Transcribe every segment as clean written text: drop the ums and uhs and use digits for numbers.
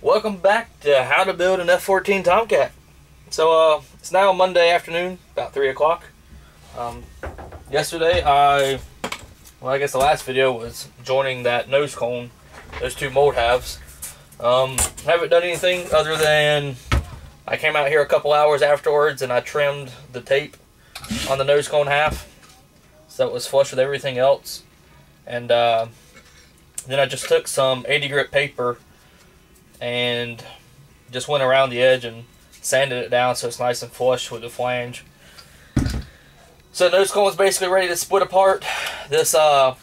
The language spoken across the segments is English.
Welcome back to how to build an F-14 Tomcat. So it's now Monday afternoon, about 3 o'clock. Yesterday I guess the last video was joining that nose cone, those two mold halves. Haven't done anything other than I came out here a couple hours afterwards and I trimmed the tape on the nose cone half so it was flush with everything else. And then I just took some 80 grit paper and just went around the edge and sanded it down so it's nice and flush with the flange. So the nose cone is basically ready to split apart. This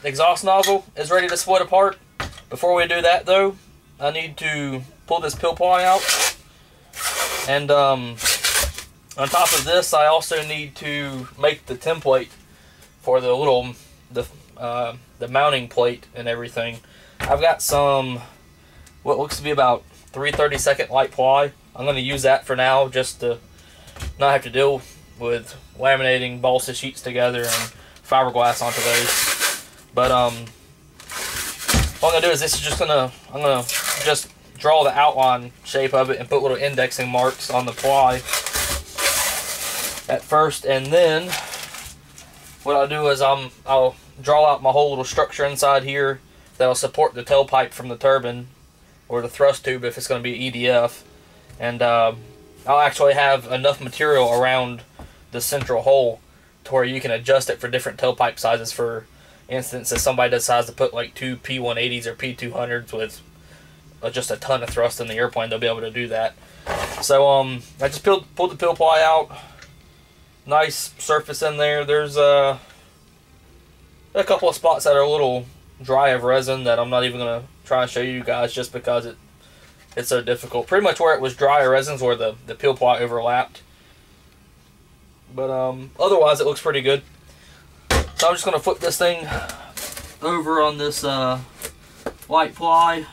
exhaust nozzle is ready to split apart. Before we do that though, I need to pull this pill ply out. And on top of this, I also need to make the template for the the mounting plate and everything. I've got some what looks to be about 3/32 light ply. I'm going to use that for now just to not have to deal with laminating balsa sheets together and fiberglass onto those. But what I'm going to do is I'm going to just draw the outline shape of it and put little indexing marks on the ply at first, and then what I'll do is I'll draw out my whole little structure inside here that'll support the tailpipe from the turbine or the thrust tube if it's going to be EDF. And I'll actually have enough material around the central hole to where you can adjust it for different tailpipe sizes. For instance, if somebody decides to put like two P180s or P200s with just a ton of thrust in the airplane, they'll be able to do that. So I just pulled the pill ply out. Nice surface in there. There's a couple of spots that are a little dry of resin that I'm not even going to try and show you guys just because it's so difficult. Pretty much where it was dry of resin's where the pill ply overlapped. But otherwise it looks pretty good. So I'm just going to flip this thing over on this light ply.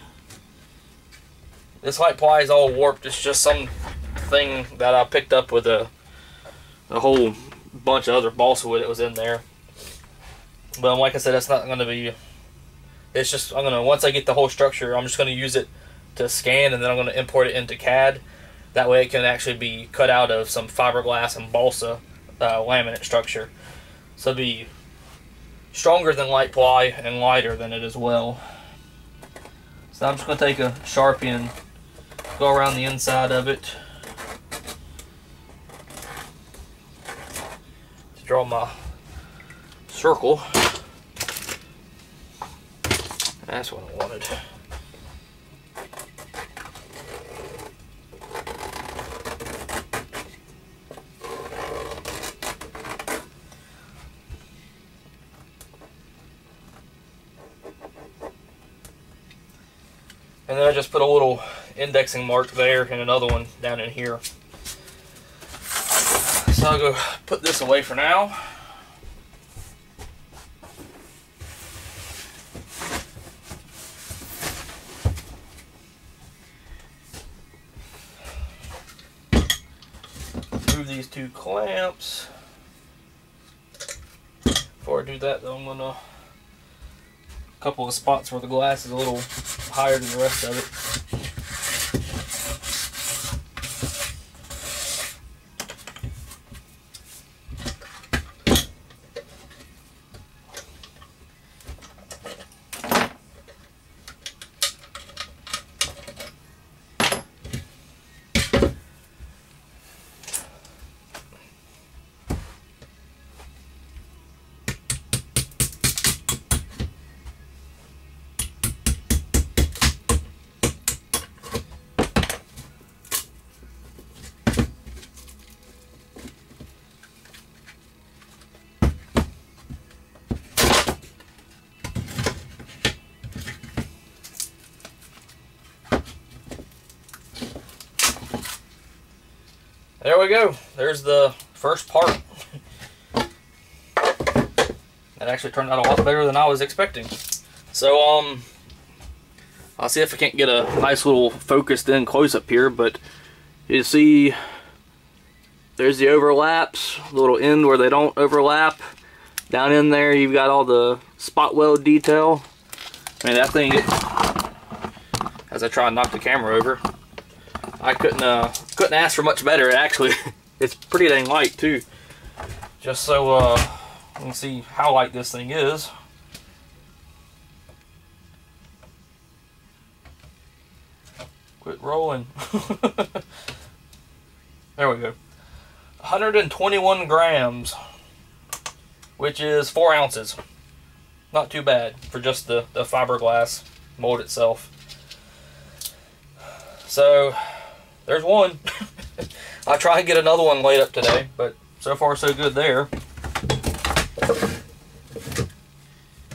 This light ply is all warped. It's just some thing that I picked up with a whole bunch of other balsa wood that was in there. But like I said, that's not going to be. It's just once I get the whole structure, I'm just going to use it to scan, and then I'm going to import it into CAD. That way, it can actually be cut out of some fiberglass and balsa laminate structure. So it'll be stronger than light ply and lighter than it as well. So I'm just going to take a Sharpie and go around the inside of it to draw my circle. That's what I wanted. And then I just put a little indexing mark there and another one down in here. So I'll go put this away for now. Move these two clamps. Before I do that though, I'm gonna a couple of spots where the glass is a little higher than the rest of it. There we go. There's the first part. That actually turned out a lot better than I was expecting. So, I'll see if I can't get a nice little focused in close up here, but you see there's the overlaps, the little end where they don't overlap. Down in there you've got all the spot weld detail. I mean, that thing, as I try and knock the camera over, I couldn't ask for much better. Actually, it's pretty dang light too. Just so you can see how light this thing is. Quit rolling. There we go. 121 grams, which is 4 ounces. Not too bad for just the fiberglass mold itself. So there's one. I'll try and get another one laid up today, but so far so good there.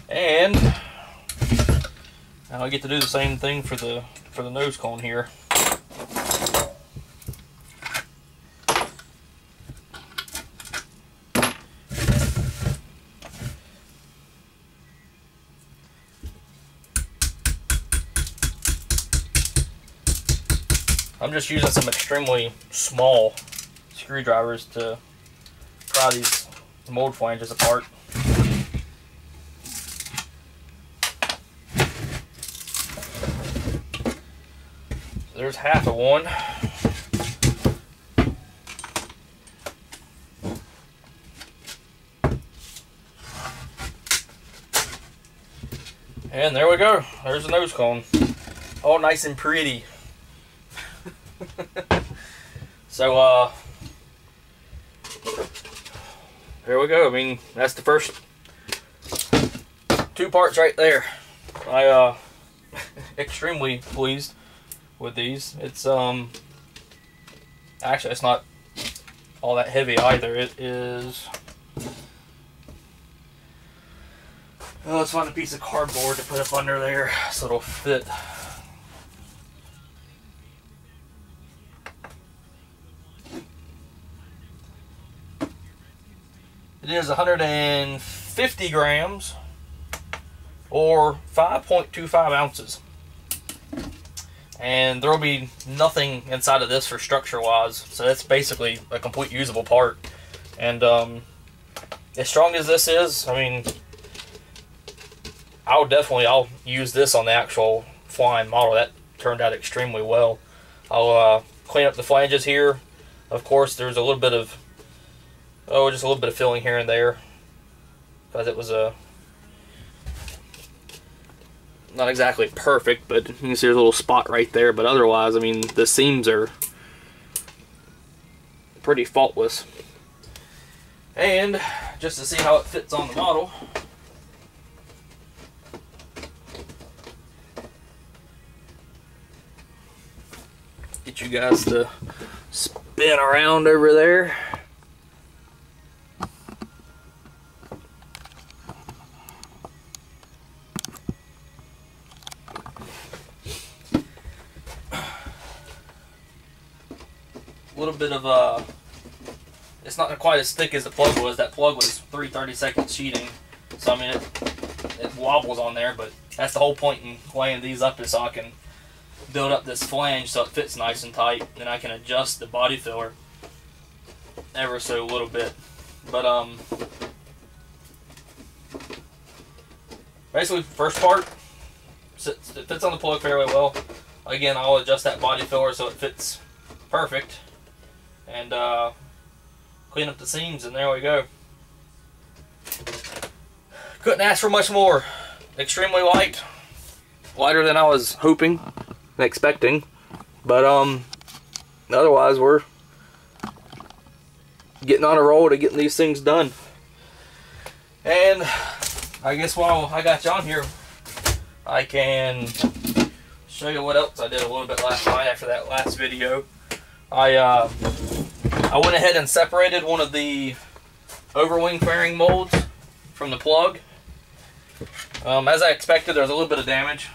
And now I get to do the same thing for the nose cone here. I'm just using some extremely small screwdrivers to pry these mold flanges apart. There's half of one. And there we go. There's the nose cone. All nice and pretty. So, here we go. I mean, that's the first 2 parts right there. I extremely pleased with these. It's actually it's not all that heavy either. It is, oh, let's find a piece of cardboard to put up under there so it'll fit. It is 150 grams or 5.25 ounces. And there will be nothing inside of this for structure wise, so that's basically a complete usable part. And as strong as this is, I mean, I'll use this on the actual flying model. That turned out extremely well. I'll clean up the flanges here. Of course, there's a little bit of, just a little bit of filling here and there, because it was not exactly perfect, but you can see there's a little spot right there. But otherwise, I mean, the seams are pretty faultless. And just to see how it fits on the model, get you guys to spin around over there. A little bit of it's not quite as thick as the plug was. That plug was 3/32 sheeting, so I mean it wobbles on there, but that's the whole point in laying these up, is so I can build up this flange so it fits nice and tight. Then I can adjust the body filler ever so little bit. But basically, first part, it fits on the plug fairly well. Again, I'll adjust that body filler so it fits perfect, and clean up the seams, and there we go. Couldn't ask for much more. Extremely light, lighter than I was hoping and expecting, but otherwise we're getting on a roll to getting these things done. And I guess while I got you on here, I can show you what else I did a little bit last night after that last video. I went ahead and separated one of the overwing fairing molds from the plug. As I expected, there was a little bit of damage.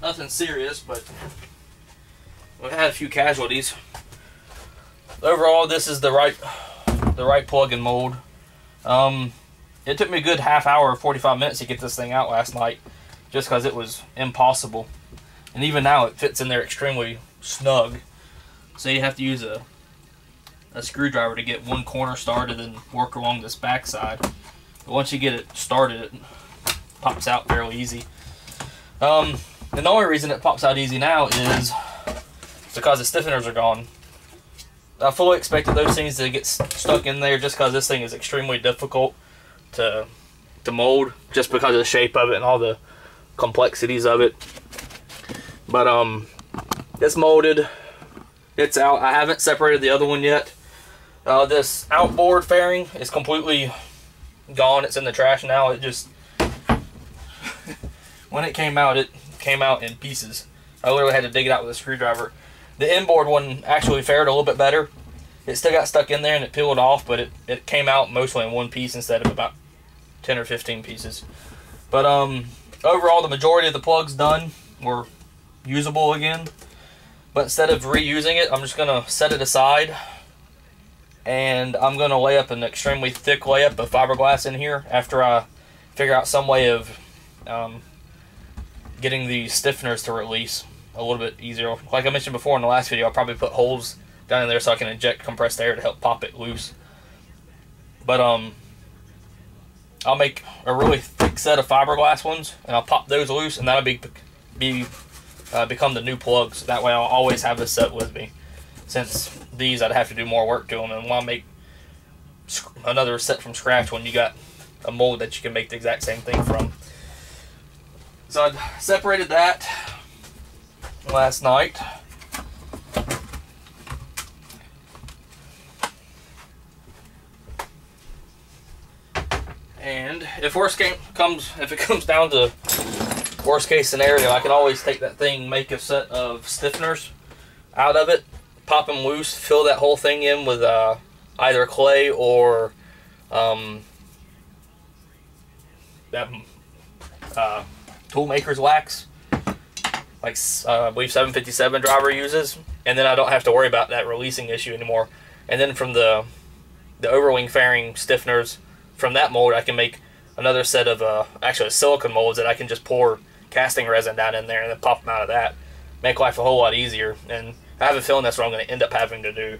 Nothing serious, but we had a few casualties. Overall, this is the right plug and mold. It took me a good half hour, 45 minutes to get this thing out last night, just because it was impossible. And even now, it fits in there extremely snug. So you have to use a screwdriver to get one corner started and work along this back side. But once you get it started, it pops out fairly easy. And the only reason it pops out easy now is because the stiffeners are gone. I fully expected those things to get stuck in there just because this thing is extremely difficult to mold, just because of the shape of it and all the complexities of it. But it's molded, it's out. I haven't separated the other one yet. This outboard fairing is completely gone. It's in the trash now. It just when it came out in pieces. I literally had to dig it out with a screwdriver. The inboard one actually fared a little bit better. It still got stuck in there and it peeled off, but it came out mostly in one piece instead of about 10 or 15 pieces. But overall, the majority of the plugs done were usable again. But instead of reusing it, I'm just going to set it aside. And I'm going to lay up an extremely thick layup of fiberglass in here after I figure out some way of getting the stiffeners to release a little bit easier. Like I mentioned before in the last video, I'll probably put holes down in there so I can inject compressed air to help pop it loose. But I'll make a really thick set of fiberglass ones, and I'll pop those loose, and that'll become the new plugs. That way I'll always have this set with me. Since these, I'd have to do more work to them, and while make another set from scratch when you got a mold that you can make the exact same thing from. So I separated that last night. And if it comes down to worst case scenario, I can always take that thing, make a set of stiffeners out of it, pop them loose, fill that whole thing in with either clay or that toolmaker's wax, like I believe 757 driver uses, and then I don't have to worry about that releasing issue anymore. And then from the overwing fairing stiffeners from that mold, I can make another set of actually silicone molds that I can just pour casting resin down in there and then pop them out of that. Make life a whole lot easier, and I have a feeling that's what I'm going to end up having to do.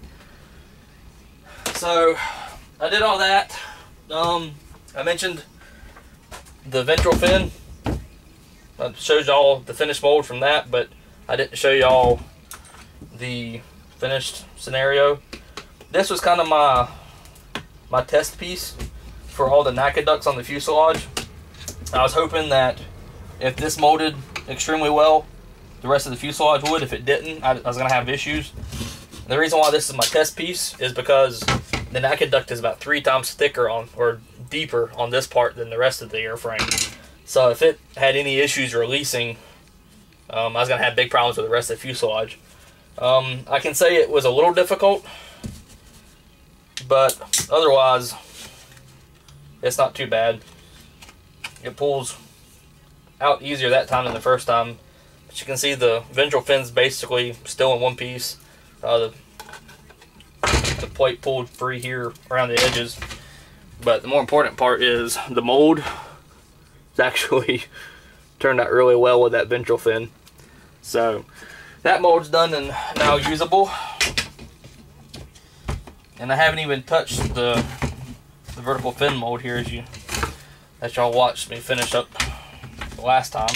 So I did all that. I mentioned the ventral fin. I showed y'all the finished mold from that, but I didn't show y'all the finished scenario. This was kind of my test piece for all the NACA ducts on the fuselage. I was hoping that if this molded extremely well, the rest of the fuselage would. If it didn't, I was going to have issues. The reason why this is my test piece is because the NACA duct is about 3 times thicker or deeper on this part than the rest of the airframe. So if it had any issues releasing, I was going to have big problems with the rest of the fuselage. I can say it was a little difficult, but otherwise, it's not too bad. It pulls out easier that time than the first time. But you can see the ventral fin's basically still in one piece. The plate pulled free here around the edges. But the more important part is the mold. It's actually turned out really well with that ventral fin. So that mold's done and now usable. And I haven't even touched the vertical fin mold here as y'all watched me finish up the last time.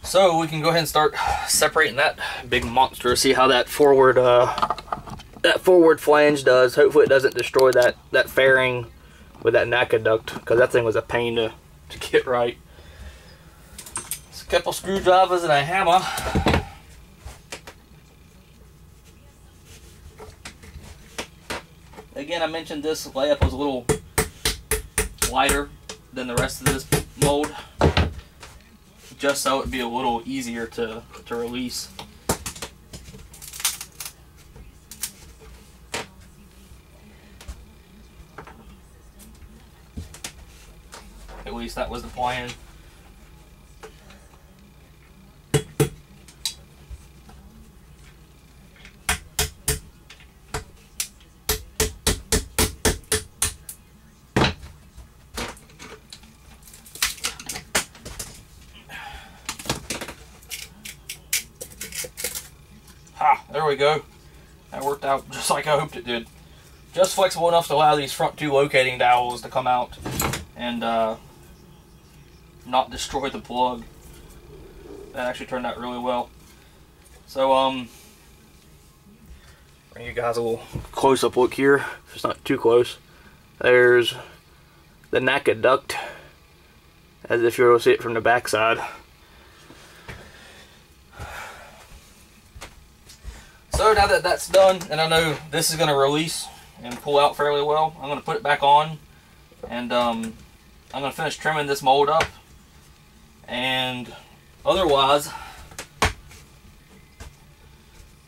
So we can go ahead and start separating that big monster, see how that forward flange does. Hopefully it doesn't destroy that fairing with that NACA duct, because that thing was a pain to get right. Just a couple screwdrivers and a hammer. Again, I mentioned this layup was a little lighter than the rest of this mold, just so it'd be a little easier to release. At least that was the plan. There we go. That worked out just like I hoped it did. Just flexible enough to allow these front 2 locating dowels to come out and not destroy the plug. That actually turned out really well. So bring you guys a little close-up look here. If it's not too close. There's the NACA duct, as if you're able to see it from the backside. So now that that's done, and I know this is going to release and pull out fairly well, I'm going to put it back on, and I'm going to finish trimming this mold up. And otherwise,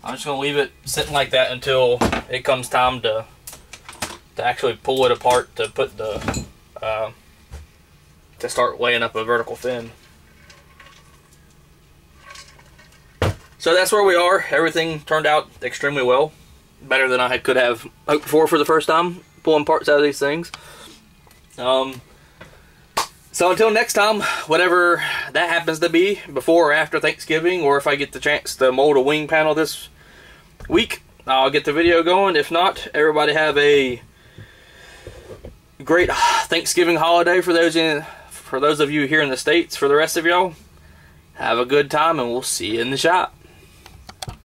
I'm just going to leave it sitting like that until it comes time to actually pull it apart to put the to start laying up a vertical fin. So that's where we are. Everything turned out extremely well, better than I could have hoped for the first time pulling parts out of these things. So until next time, whatever that happens to be, before or after Thanksgiving, or if I get the chance to mold a wing panel this week, I'll get the video going. If not, everybody have a great Thanksgiving holiday for those of you here in the States. For the rest of y'all, have a good time, and we'll see you in the shop.